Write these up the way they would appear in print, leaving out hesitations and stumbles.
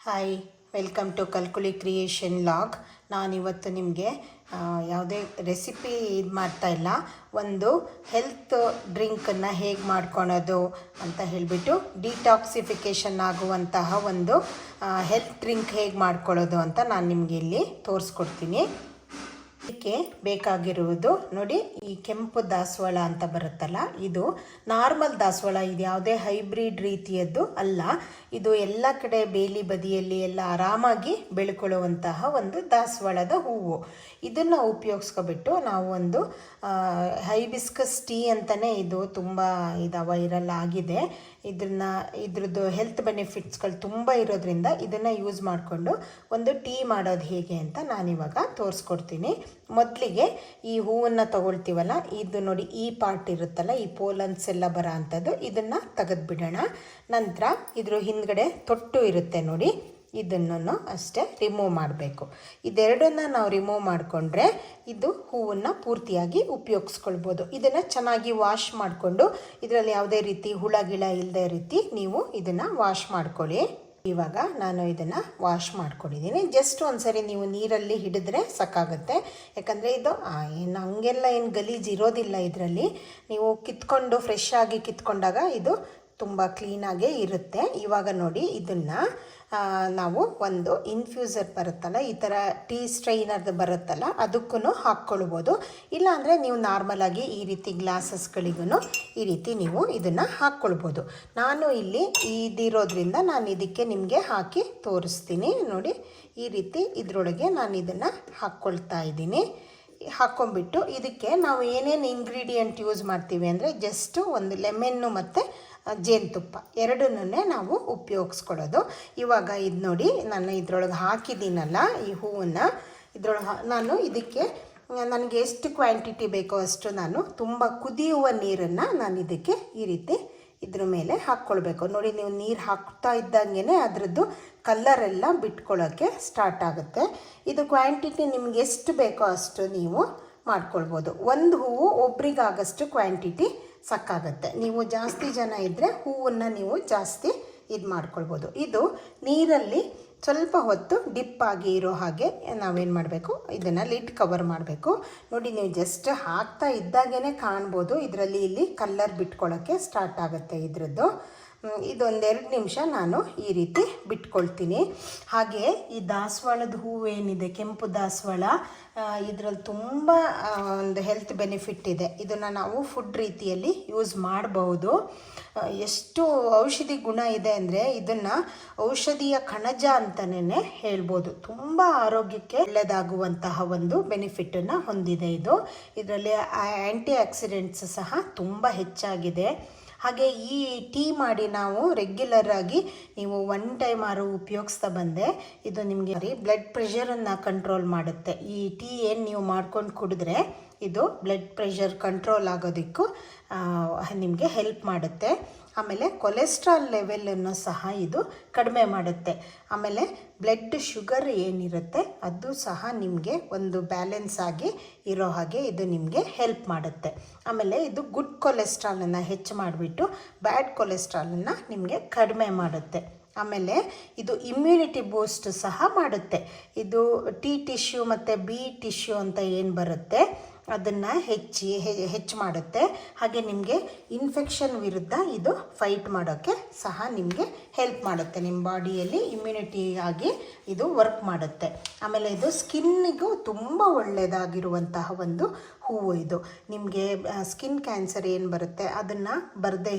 Hi, welcome to calculi creation log. ನಾನಿವತ್ತು ನಿಮಗೆ ಯಾವುದೇ ರೆಸಿಪಿ ಇದು ಮಾಡ್ತಾಯಿಲ್ಲ, ಒಂದು ಹೆಲ್ತ್ ಡ್ರಿಂಕನ್ನು ಹೇಗೆ ಮಾಡ್ಕೊಳೋದು ಅಂತ ಹೇಳಿಬಿಟ್ಟು ಡಿಟಾಕ್ಸಿಫಿಕೇಷನ್ ಆಗುವಂತಹ ಒಂದು ಹೆಲ್ತ್ ಡ್ರಿಂಕ್ ಹೇಗೆ ಮಾಡ್ಕೊಳ್ಳೋದು ಅಂತ ನಾನು ನಿಮಗೆ ಇಲ್ಲಿ ತೋರಿಸ್ಕೊಡ್ತೀನಿ. ಇದಕ್ಕೆ ಬೇಕಾಗಿರುವುದು ನೋಡಿ, ಈ ಕೆಂಪು ದಾಸವಾಳ ಅಂತ ಬರುತ್ತಲ್ಲ, ಇದು ನಾರ್ಮಲ್ ದಾಸವಾಳ, ಇದು ಯಾವುದೇ ಹೈಬ್ರಿಡ್ ರೀತಿಯದ್ದು ಅಲ್ಲ. ಇದು ಎಲ್ಲ ಕಡೆ ಬೇಲಿ ಬದಿಯಲ್ಲಿ ಎಲ್ಲ ಆರಾಮಾಗಿ ಬೆಳ್ಕೊಳ್ಳುವಂತಹ ಒಂದು ದಾಸವಾಳದ ಹೂವು. ಇದನ್ನು ಉಪಯೋಗಿಸ್ಕೊಬಿಟ್ಟು ನಾವು ಒಂದು ಹೈಬಿಸ್ಕಸ್ ಟೀ ಅಂತಲೇ ಇದು ತುಂಬ ವೈರಲ್ ಆಗಿದೆ. ಇದ್ರದ್ದು ಹೆಲ್ತ್ ಬೆನಿಫಿಟ್ಸ್ಗಳು ತುಂಬ ಇರೋದ್ರಿಂದ ಇದನ್ನು ಯೂಸ್ ಮಾಡಿಕೊಂಡು ಒಂದು ಟೀ ಮಾಡೋದು ಹೇಗೆ ಅಂತ ನಾನಿವಾಗ ತೋರಿಸ್ಕೊಡ್ತೀನಿ. ಮೊದಲಿಗೆ ಈ ಹೂವನ್ನು ತಗೊಳ್ತೀವಲ್ಲ, ಇದು ನೋಡಿ, ಈ ಪಾರ್ಟ್ ಇರುತ್ತಲ್ಲ, ಈ ಪೋಲನ್ಸ್ ಎಲ್ಲ ಬರೋ ಅಂಥದ್ದು, ಇದನ್ನು ತೆಗೆದುಬಿಡೋಣ. ನಂತರ ಇದ್ರ ಹಿಂದ್ಗಡೆ ತೊಟ್ಟು ಇರುತ್ತೆ ನೋಡಿ, ಇದನ್ನು ಅಷ್ಟೇ ರಿಮೂವ್ ಮಾಡಬೇಕು. ಇದೆರಡನ್ನು ನಾವು ರಿಮೂವ್ ಮಾಡಿಕೊಂಡ್ರೆ ಇದು ಹೂವನ್ನು ಪೂರ್ತಿಯಾಗಿ ಉಪಯೋಗಿಸ್ಕೊಳ್ಬೋದು. ಇದನ್ನು ಚೆನ್ನಾಗಿ ವಾಶ್ ಮಾಡಿಕೊಂಡು ಇದರಲ್ಲಿ ಯಾವುದೇ ರೀತಿ ಹುಳ ಗಿಳ ಇಲ್ಲದೆ ರೀತಿ ನೀವು ಇದನ್ನು ವಾಶ್ ಮಾಡ್ಕೊಳ್ಳಿ. ಇವಾಗ ನಾನು ಇದನ್ನು ವಾಶ್ ಮಾಡ್ಕೊಂಡಿದ್ದೀನಿ. ಜಸ್ಟ್ ಒಂದ್ಸರಿ ನೀವು ನೀರಲ್ಲಿ ಹಿಡಿದ್ರೆ ಸಾಕಾಗುತ್ತೆ. ಯಾಕಂದರೆ ಇದು ಹಂಗೆಲ್ಲ ಏನು ಗಲೀಜು ಇರೋದಿಲ್ಲ. ಇದರಲ್ಲಿ ನೀವು ಕಿತ್ಕೊಂಡು ಫ್ರೆಶ್ ಆಗಿ ಕಿತ್ಕೊಂಡಾಗ ಇದು ತುಂಬ ಕ್ಲೀನಾಗೇ ಇರುತ್ತೆ. ಇವಾಗ ನೋಡಿ, ಇದನ್ನು ನಾವು ಒಂದು ಇನ್ಫ್ಯೂಸರ್ ಬರುತ್ತಲ್ಲ, ಈ ಥರ ಟೀ ಸ್ಟ್ರೈನರ್ದು ಬರುತ್ತಲ್ಲ, ಅದಕ್ಕೂ ಹಾಕ್ಕೊಳ್ಬೋದು. ಇಲ್ಲಾಂದರೆ ನೀವು ನಾರ್ಮಲಾಗಿ ಈ ರೀತಿ ಗ್ಲಾಸಸ್ಗಳಿಗೂ ಈ ರೀತಿ ನೀವು ಇದನ್ನು ಹಾಕ್ಕೊಳ್ಬೋದು. ನಾನು ಇಲ್ಲಿ ಇದಿರೋದ್ರಿಂದ ನಾನು ಇದಕ್ಕೆ ನಿಮಗೆ ಹಾಕಿ ತೋರಿಸ್ತೀನಿ. ನೋಡಿ, ಈ ರೀತಿ ಇದರೊಳಗೆ ನಾನು ಇದನ್ನು ಹಾಕ್ಕೊಳ್ತಾ ಇದ್ದೀನಿ. ಹಾಕ್ಕೊಂಬಿಟ್ಟು ಇದಕ್ಕೆ ನಾವು ಏನೇನು ಇಂಗ್ರೀಡಿಯೆಂಟ್ ಯೂಸ್ ಮಾಡ್ತೀವಿ ಅಂದರೆ, ಜಸ್ಟು ಒಂದು ಲೆಮೆನ್ನು ಮತ್ತು ಜೇನುತುಪ್ಪ ಎರಡನ್ನೂ ನಾವು ಉಪಯೋಗಿಸ್ಕೊಳ್ಳೋದು. ಇವಾಗ ಇದು ನೋಡಿ, ನಾನು ಇದ್ರೊಳಗೆ ಹಾಕಿದ್ದೀನಲ್ಲ ಈ ಹೂವನ್ನು, ಇದ್ರೊಳಗೆ ನಾನು ಇದಕ್ಕೆ ನನಗೆ ಎಷ್ಟು ಕ್ವಾಂಟಿಟಿ ಬೇಕೋ ಅಷ್ಟು ನಾನು ತುಂಬ ಕುದಿಯುವ ನೀರನ್ನು ನಾನು ಇದಕ್ಕೆ ಈ ರೀತಿ ಇದ್ರ ಮೇಲೆ ಹಾಕ್ಕೊಳ್ಬೇಕು. ನೋಡಿ, ನೀವು ನೀರು ಹಾಕ್ತಾ ಇದ್ದಂಗೆ ಅದರದ್ದು ಕಲ್ಲರೆಲ್ಲ ಬಿಟ್ಕೊಳ್ಳೋಕ್ಕೆ ಸ್ಟಾರ್ಟ್ ಆಗುತ್ತೆ. ಇದು ಕ್ವಾಂಟಿಟಿ ನಿಮ್ಗೆ ಎಷ್ಟು ಬೇಕೋ ಅಷ್ಟು ನೀವು ಮಾಡ್ಕೊಳ್ಬೋದು. ಒಂದು ಹೂವು ಒಬ್ರಿಗಾಗಷ್ಟು ಕ್ವಾಂಟಿಟಿ ಸಾಕಾಗುತ್ತೆ. ನೀವು ಜಾಸ್ತಿ ಜನ ಇದ್ದರೆ ಹೂವನ್ನು ನೀವು ಜಾಸ್ತಿ ಇದು ಮಾಡ್ಕೊಳ್ಬೋದು. ಇದು ನೀರಲ್ಲಿ ಸ್ವಲ್ಪ ಹೊತ್ತು ಡಿಪ್ ಆಗಿ ಇರೋ ಹಾಗೆ ನಾವೇನು ಮಾಡಬೇಕು, ಇದನ್ನು ಲಿಡ್ ಕವರ್ ಮಾಡಬೇಕು. ನೋಡಿ, ನೀವು ಜಸ್ಟ್ ಹಾಕ್ತಾ ಇದ್ದಾಗೇ ಕಾಣ್ಬೋದು ಇದರಲ್ಲಿ ಇಲ್ಲಿ ಕಲ್ಲರ್ ಬಿಟ್ಕೊಳ್ಳೋಕ್ಕೆ ಸ್ಟಾರ್ಟ್ ಆಗುತ್ತೆ ಇದ್ರದ್ದು. ಇದೊಂದೆರಡು ನಿಮಿಷ ನಾನು ಈ ರೀತಿ ಬಿಟ್ಕೊಳ್ತೀನಿ. ಹಾಗೆ ಈ ದಾಸವಾಳದ ಹೂವು ಏನಿದೆ, ಕೆಂಪು ದಾಸವಾಳ, ಇದರಲ್ಲಿ ತುಂಬ ಒಂದು ಹೆಲ್ತ್ ಬೆನಿಫಿಟ್ ಇದೆ. ಇದನ್ನು ನಾವು ಫುಡ್ ರೀತಿಯಲ್ಲಿ ಯೂಸ್ ಮಾಡಬಹುದು. ಎಷ್ಟು ಔಷಧಿ ಗುಣ ಇದೆ ಅಂದರೆ ಇದನ್ನು ಔಷಧೀಯ ಕಣಜ ಅಂತಲೇ ಹೇಳ್ಬೋದು. ತುಂಬ ಆರೋಗ್ಯಕ್ಕೆ ಒಳ್ಳೆಯದಾಗುವಂತಹ ಒಂದು ಬೆನಿಫಿಟನ್ನು ಹೊಂದಿದೆ ಇದು. ಇದರಲ್ಲಿ ಆ್ಯಂಟಿ ಆಕ್ಸಿಡೆಂಟ್ಸ್ ಸಹ ತುಂಬ ಹೆಚ್ಚಾಗಿದೆ. ಹಾಗೆ ಈ ಟೀ ಮಾಡಿ ನಾವು ರೆಗ್ಯುಲರ್ ಆಗಿ ನೀವು ಒನ್ ಟೈಮ್ ಆರು ಉಪಯೋಗಿಸ್ತಾ ಬಂದೆ, ಇದು ನಿಮಗೆ ಬ್ಲಡ್ ಪ್ರೆಷರನ್ನು ಕಂಟ್ರೋಲ್ ಮಾಡುತ್ತೆ. ಈ ಟೀ ಏನು ನೀವು ಮಾಡ್ಕೊಂಡು ಕುಡಿದ್ರೆ ಇದು ಬ್ಲಡ್ ಪ್ರೆಷರ್ ಕಂಟ್ರೋಲ್ ಆಗೋದಕ್ಕೂ ನಿಮಗೆ ಹೆಲ್ಪ್ ಮಾಡುತ್ತೆ. ಆಮೇಲೆ ಕೊಲೆಸ್ಟ್ರಾಲ್ ಲೆವೆಲನ್ನು ಸಹ ಇದು ಕಡಿಮೆ ಮಾಡುತ್ತೆ. ಆಮೇಲೆ ಬ್ಲಡ್ ಶುಗರ್ ಏನಿರುತ್ತೆ ಅದು ಸಹ ನಿಮಗೆ ಒಂದು ಬ್ಯಾಲೆನ್ಸ್ ಆಗಿ ಇರೋ ಹಾಗೆ ಇದು ನಿಮಗೆ ಹೆಲ್ಪ್ ಮಾಡುತ್ತೆ. ಆಮೇಲೆ ಇದು ಗುಡ್ ಕೊಲೆಸ್ಟ್ರಾಲನ್ನು ಹೆಚ್ಚು ಮಾಡಿಬಿಟ್ಟು ಬ್ಯಾಡ್ ಕೊಲೆಸ್ಟ್ರಾಲನ್ನು ನಿಮಗೆ ಕಡಿಮೆ ಮಾಡುತ್ತೆ. ಆಮೇಲೆ ಇದು ಇಮ್ಯುನಿಟಿ ಬೂಸ್ಟ್ ಸಹ ಮಾಡುತ್ತೆ. ಇದು ಟಿ ಟಿಶ್ಯೂ ಮತ್ತು ಬಿ ಟಿಶ್ಯೂ ಅಂತ ಏನು ಬರುತ್ತೆ ಅದನ್ನು ಹೆಚ್ಚು ಮಾಡುತ್ತೆ. ಹಾಗೆ ನಿಮಗೆ ಇನ್ಫೆಕ್ಷನ್ ವಿರುದ್ಧ ಇದು ಫೈಟ್ ಮಾಡೋಕ್ಕೆ ಸಹ ನಿಮಗೆ ಹೆಲ್ಪ್ ಮಾಡುತ್ತೆ. ನಿಮ್ಮ ಬಾಡಿಯಲ್ಲಿ ಇಮ್ಯುನಿಟಿ ಆಗಿ ಇದು ವರ್ಕ್ ಮಾಡುತ್ತೆ. ಆಮೇಲೆ ಇದು ಸ್ಕಿನ್ನಿಗೂ ತುಂಬ ಒಳ್ಳೆಯದಾಗಿರುವಂತಹ ಒಂದು ಹೂವು ಇದು. ನಿಮಗೆ ಸ್ಕಿನ್ ಕ್ಯಾನ್ಸರ್ ಏನು ಬರುತ್ತೆ ಅದನ್ನು ಬರದೇ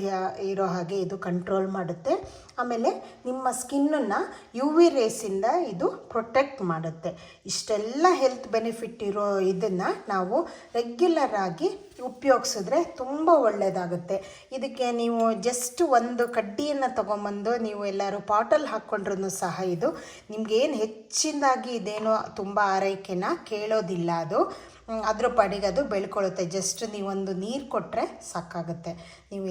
ಇರೋ ಹಾಗೆ ಇದು ಕಂಟ್ರೋಲ್ ಮಾಡುತ್ತೆ. ಆಮೇಲೆ ನಿಮ್ಮ ಸ್ಕಿನ್ನನ್ನು ಯು ವಿ ರೇಸಿಂದ ಇದು ಪ್ರೊಟೆಕ್ಟ್ ಮಾಡುತ್ತೆ. ಇಷ್ಟೆಲ್ಲ ಹೆಲ್ತ್ ಬೆನಿಫಿಟ್ ಇರೋ ಇದನ್ನು ನಾವು ರೆಗ್ಯುಲರ್ ಆಗಿ ಉಪಯೋಗಿಸಿದ್ರೆ ತುಂಬ ಒಳ್ಳೆಯದಾಗುತ್ತೆ. ಇದಕ್ಕೆ ನೀವು ಜಸ್ಟ್ ಒಂದು ಕಡ್ಡಿಯನ್ನು ತೊಗೊಂಬಂದು ನೀವು ಎಲ್ಲರೂ ಪಾಟಲ್ಲಿ ಹಾಕ್ಕೊಂಡ್ರೂ ಸಹ ಇದು ನಿಮಗೇನು ಹೆಚ್ಚಿನದಾಗಿ ಇದೇನೋ ತುಂಬ ಆರೈಕೆನ ಕೇಳೋದಿಲ್ಲ. ಅದು ಅದ್ರ ಪಾಡಿಗೆ ಅದು ಬೆಳ್ಕೊಳ್ಳುತ್ತೆ. ಜಸ್ಟ್ ನೀವೊಂದು ನೀರು ಕೊಟ್ಟರೆ ಸಾಕಾಗುತ್ತೆ. ನೀವು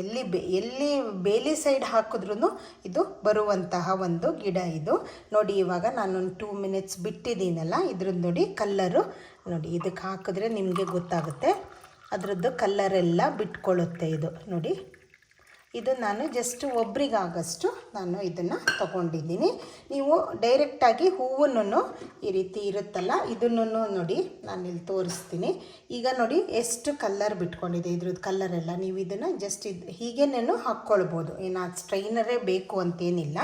ಎಲ್ಲಿ ಬೇಲಿ ಸೈಡ್ ಹಾಕಿದ್ರೂ ಇದು ಬರುವಂತಹ ಒಂದು ಗಿಡ ಇದು. ನೋಡಿ, ಇವಾಗ ನಾನೊಂದು 2 ಮಿನಿಟ್ಸ್ ಬಿಟ್ಟಿದ್ದೀನಲ್ಲ, ಇದ್ರದ್ದು ನೋಡಿ ಕಲ್ಲರು ನೋಡಿ, ಇದಕ್ಕೆ ಹಾಕಿದ್ರೆ ನಿಮಗೆ ಗೊತ್ತಾಗುತ್ತೆ ಅದರದ್ದು ಕಲ್ಲರೆಲ್ಲ ಬಿಟ್ಕೊಳ್ಳುತ್ತೆ ಇದು ನೋಡಿ. ಇದು ನಾನು ಜಸ್ಟ್ ಒಬ್ರಿಗಾಗಷ್ಟು ನಾನು ಇದನ್ನು ತಗೊಂಡಿದ್ದೀನಿ. ನೀವು ಡೈರೆಕ್ಟಾಗಿ ಹೂವನ್ನು ಈ ರೀತಿ ಇರುತ್ತಲ್ಲ ಇದನ್ನು ನೋಡಿ ನಾನಿಲ್ಲಿ ತೋರಿಸ್ತೀನಿ. ಈಗ ನೋಡಿ ಎಷ್ಟು ಕಲ್ಲರ್ ಬಿಟ್ಕೊಂಡಿದೆ, ಇದ್ರದ್ದು ಕಲ್ಲರೆಲ್ಲ. ನೀವು ಇದನ್ನು ಜಸ್ಟ್ ಹೀಗೇನೇನು ಹಾಕ್ಕೊಳ್ಬೋದು, ಏನು ಸ್ಟ್ರೈನರೇ ಬೇಕು ಅಂತೇನಿಲ್ಲ.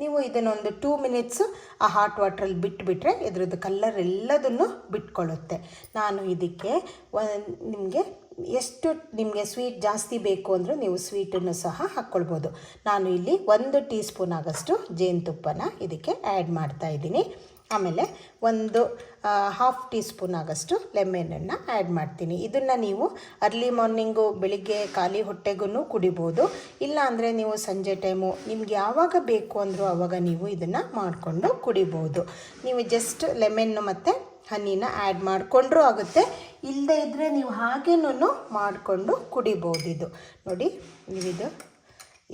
ನೀವು ಇದನ್ನೊಂದು 2 ಮಿನಿಟ್ಸು ಆ ಹಾಟ್ ವಾಟ್ರಲ್ಲಿ ಬಿಟ್ಟುಬಿಟ್ರೆ ಇದ್ರದ್ದು ಕಲ್ಲರ್ ಎಲ್ಲದನ್ನು ಬಿಟ್ಕೊಳ್ಳುತ್ತೆ. ನಾನು ಇದಕ್ಕೆ ನಿಮಗೆ ಸ್ವೀಟ್ ಜಾಸ್ತಿ ಬೇಕು ಅಂದರೂ ನೀವು ಸ್ವೀಟನ್ನು ಸಹ ಹಾಕ್ಕೊಳ್ಬೋದು. ನಾನು ಇಲ್ಲಿ 1 ಟೀ ಸ್ಪೂನ್ ಆಗಷ್ಟು ಜೇನುತುಪ್ಪನ ಇದಕ್ಕೆ ಆ್ಯಡ್ ಮಾಡ್ತಾಯಿದ್ದೀನಿ. ಆಮೇಲೆ ಒಂದು 1/2 ಟೀ ಸ್ಪೂನ್ ಆಗಷ್ಟು ಲೆಮನನ್ನು ಆ್ಯಡ್ ಮಾಡ್ತೀನಿ. ಇದನ್ನು ನೀವು ಅರ್ಲಿ ಮಾರ್ನಿಂಗು ಬೆಳಿಗ್ಗೆ ಖಾಲಿ ಹೊಟ್ಟೆಗೂ ಕುಡಿಬೋದು. ಇಲ್ಲ ಅಂದರೆ ನೀವು ಸಂಜೆ ಟೈಮು ನಿಮ್ಗೆ ಯಾವಾಗ ಬೇಕು ಅಂದರೂ ಆವಾಗ ನೀವು ಇದನ್ನು ಮಾಡಿಕೊಂಡು ಕುಡಿಬೋದು. ನೀವು ಜಸ್ಟ್ ಲೆಮನ್ನು ಮತ್ತು ಹನಿನ ಆ್ಯಡ್ ಮಾಡಿಕೊಂಡ್ರೂ ಆಗುತ್ತೆ, ಇಲ್ಲದೇ ಇದ್ದರೆ ನೀವು ಹಾಗೇನೂ ಮಾಡಿಕೊಂಡು ಕುಡಿಬೋದು. ಇದು ನೋಡಿ,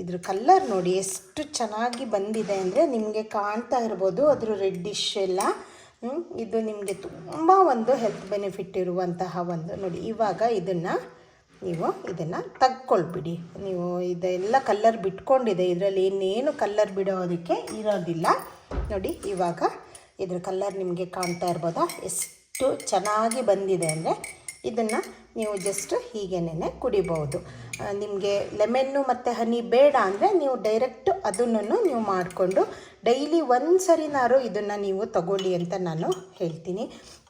ಇದ್ರ ಕಲ್ಲರ್ ನೋಡಿ ಎಷ್ಟು ಚೆನ್ನಾಗಿ ಬಂದಿದೆ ಅಂದರೆ ನಿಮಗೆ ಕಾಣ್ತಾ ಇರ್ಬೋದು ಅದ್ರ ರೆಡ್ಡಿಶ್ ಎಲ್ಲ. ಇದು ನಿಮಗೆ ತುಂಬ ಒಂದು ಹೆಲ್ತ್ ಬೆನಿಫಿಟ್ ಇರುವಂತಹ ಒಂದು ನೋಡಿ. ಇವಾಗ ನೀವು ಇದನ್ನು ತೆಗ್ಕೊಳ್ಬಿಡಿ. ನೀವು ಇದೆಲ್ಲ ಕಲ್ಲರ್ ಬಿಟ್ಕೊಂಡಿದೆ, ಇದರಲ್ಲಿ ಇನ್ನೇನು ಕಲ್ಲರ್ ಬಿಡೋದಕ್ಕೆ ಇರೋದಿಲ್ಲ. ನೋಡಿ ಇವಾಗ ಇದ್ರ ಕಲ್ಲರ್ ನಿಮಗೆ ಕಾಣ್ತಾ ಇರ್ಬೋದಾ ಎಷ್ಟು ಚೆನ್ನಾಗಿ ಬಂದಿದೆ ಅಂದರೆ. ಇದನ್ನು ನೀವು ಜಸ್ಟ್ ಹೀಗೇನೆ ಕುಡಿಬೋದು. ನಿಮಗೆ ಲೆಮನ್ನು ಮತ್ತು ಹನಿ ಬೇಡ ಅಂದರೆ ನೀವು ಡೈರೆಕ್ಟ್ ಅದನ್ನು ನೀವು ಮಾಡಿಕೊಂಡು ಡೈಲಿ ಒಂದು ಸರಿನಾರು ಇದನ್ನು ನೀವು ತಗೊಳ್ಳಿ ಅಂತ ನಾನು ಹೇಳ್ತೀನಿ.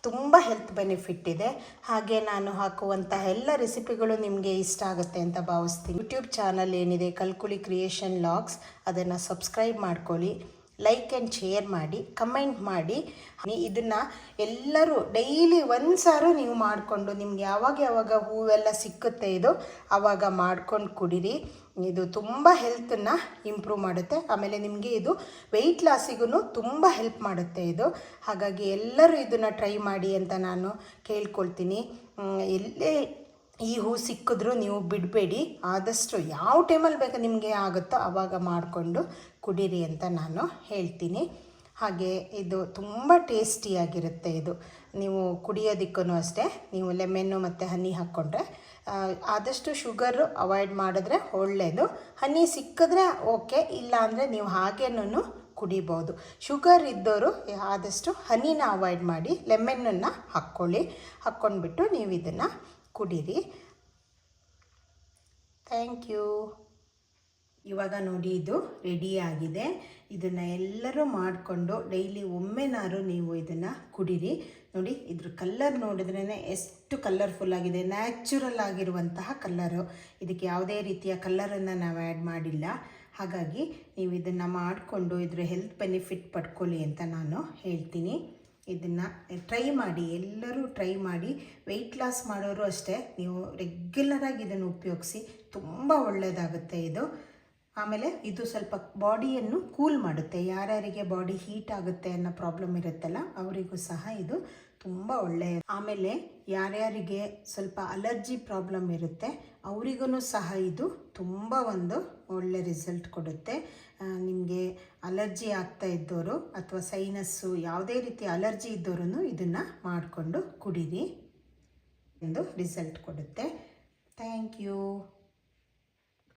ತುಂಬ ಹೆಲ್ತ್ ಬೆನಿಫಿಟ್ ಇದೆ. ಹಾಗೆ ನಾನು ಹಾಕುವಂತಹ ಎಲ್ಲ ರೆಸಿಪಿಗಳು ನಿಮಗೆ ಇಷ್ಟ ಆಗುತ್ತೆ ಅಂತ ಭಾವಿಸ್ತೀನಿ. ಯೂಟ್ಯೂಬ್ ಚಾನಲ್ ಏನಿದೆ ಕಲ್ಕುಲಿ ಕ್ರಿಯೇಷನ್ ಲಾಗ್ಸ್, ಅದನ್ನು ಸಬ್ಸ್ಕ್ರೈಬ್ ಮಾಡ್ಕೊಳ್ಳಿ, ಲೈಕ್ ಆ್ಯಂಡ್ ಶೇರ್ ಮಾಡಿ, ಕಮೆಂಟ್ ಮಾಡಿ. ಇದನ್ನು ಎಲ್ಲರೂ ಡೈಲಿ ಒಂದು ಸಾರು ನೀವು ಮಾಡಿಕೊಂಡು ನಿಮ್ಗೆ ಯಾವಾಗ ಹೂವೆಲ್ಲ ಸಿಕ್ಕುತ್ತೆ ಇದು ಆವಾಗ ಮಾಡ್ಕೊಂಡು ಕುಡೀರಿ. ಇದು ತುಂಬ ಹೆಲ್ತನ್ನು ಇಂಪ್ರೂವ್ ಮಾಡುತ್ತೆ. ಆಮೇಲೆ ನಿಮಗೆ ಇದು ವೆಯ್ಟ್ ಲಾಸಿಗೂ ತುಂಬ ಹೆಲ್ಪ್ ಮಾಡುತ್ತೆ ಇದು. ಹಾಗಾಗಿ ಎಲ್ಲರೂ ಇದನ್ನು ಟ್ರೈ ಮಾಡಿ ಅಂತ ನಾನು ಕೇಳ್ಕೊಳ್ತೀನಿ. ಎಲ್ಲೇ ಈ ಹೂ ಸಿಕ್ಕಿದ್ರೂ ನೀವು ಬಿಡಬೇಡಿ. ಆದಷ್ಟು ಯಾವ ಟೈಮಲ್ಲಿ ಬೇಕು ನಿಮಗೆ ಆಗುತ್ತೋ ಆವಾಗ ಮಾಡಿಕೊಂಡು ಕುಡೀರಿ ಅಂತ ನಾನು ಹೇಳ್ತೀನಿ. ಹಾಗೆ ಇದು ತುಂಬ ಟೇಸ್ಟಿಯಾಗಿರುತ್ತೆ. ಇದು ನೀವು ಕುಡಿಯೋದಕ್ಕೂ ಅಷ್ಟೇ, ನೀವು ಲೆಮನ್ನು ಮತ್ತು ಹನಿ ಹಾಕ್ಕೊಂಡ್ರೆ ಆದಷ್ಟು ಶುಗರು ಅವಾಯ್ಡ್ ಮಾಡಿದ್ರೆ ಒಳ್ಳೆಯದು. ಹನಿ ಸಿಕ್ಕಿದ್ರೆ ಓಕೆ, ಇಲ್ಲ ಅಂದರೆ ನೀವು ಹಾಗೇನೂ ಕುಡಿಬೋದು. ಶುಗರ್ ಇದ್ದವರು ಆದಷ್ಟು ಹನಿನ ಅವಾಯ್ಡ್ ಮಾಡಿ ಲೆಮನ್ನನ್ನು ಹಾಕ್ಕೊಂಡ್ಬಿಟ್ಟು ನೀವು ಇದನ್ನು ಕುಡೀರಿ. Thank you. ಇವಾಗ ನೋಡಿ ಇದು ರೆಡಿಯಾಗಿದೆ. ಇದನ್ನು ಎಲ್ಲರೂ ಮಾಡಿಕೊಂಡು ಡೈಲಿ ಒಮ್ಮೆನಾರು ನೀವು ಇದನ್ನು ಕುಡೀರಿ. ನೋಡಿ ಇದ್ರ ಕಲ್ಲರ್ ನೋಡಿದ್ರೇ ಎಷ್ಟು ಕಲರ್ಫುಲ್ ಆಗಿದೆ, ನ್ಯಾಚುರಲ್ ಆಗಿರುವಂತಹ ಕಲ್ಲರು. ಇದಕ್ಕೆ ಯಾವುದೇ ರೀತಿಯ ಕಲ್ಲರನ್ನು ನಾವು ಆ್ಯಡ್ ಮಾಡಿಲ್ಲ. ಹಾಗಾಗಿ ನೀವು ಇದನ್ನು ಮಾಡಿಕೊಂಡು ಇದ್ರ ಹೆಲ್ತ್ ಬೆನಿಫಿಟ್ ಪಡ್ಕೊಳ್ಳಿ ಅಂತ ನಾನು ಹೇಳ್ತೀನಿ. ಇದನ್ನು ಟ್ರೈ ಮಾಡಿ, ಎಲ್ಲರೂ ಟ್ರೈ ಮಾಡಿ. ವೆಯ್ಟ್ ಲಾಸ್ ಮಾಡೋರು ಅಷ್ಟೇ, ನೀವು ರೆಗ್ಯುಲರಾಗಿ ಇದನ್ನು ಉಪಯೋಗಿಸಿ, ತುಂಬ ಒಳ್ಳೆಯದಾಗುತ್ತೆ ಇದು. ಆಮೇಲೆ ಇದು ಸ್ವಲ್ಪ ಬಾಡಿಯನ್ನು ಕೂಲ್ ಮಾಡುತ್ತೆ. ಯಾರ್ಯಾರಿಗೆ ಬಾಡಿ ಹೀಟ್ ಆಗುತ್ತೆ ಅನ್ನೋ ಪ್ರಾಬ್ಲಮ್ ಇರುತ್ತಲ್ಲ ಅವರಿಗೂ ಸಹ ಇದು ತುಂಬ ಒಳ್ಳೆಯದು. ಆಮೇಲೆ ಯಾರ್ಯಾರಿಗೆ ಸ್ವಲ್ಪ ಅಲರ್ಜಿ ಪ್ರಾಬ್ಲಮ್ ಇರುತ್ತೆ ಅವರಿಗೂ ಸಹ ಇದು ತುಂಬ ಒಂದು ಒಳ್ಳೆ ರಿಸಲ್ಟ್ ಕೊಡುತ್ತೆ. ನಿಮಗೆ ಅಲರ್ಜಿ ಆಗ್ತಾ ಇದ್ದವರು ಅಥವಾ ಸೈನಸ್ಸು ಯಾವುದೇ ರೀತಿ ಅಲರ್ಜಿ ಇದ್ದವರು ಇದನ್ನು ಮಾಡಿಕೊಂಡು ಕುಡೀರಿ, ಒಂದು ರಿಸಲ್ಟ್ ಕೊಡುತ್ತೆ. Thank you.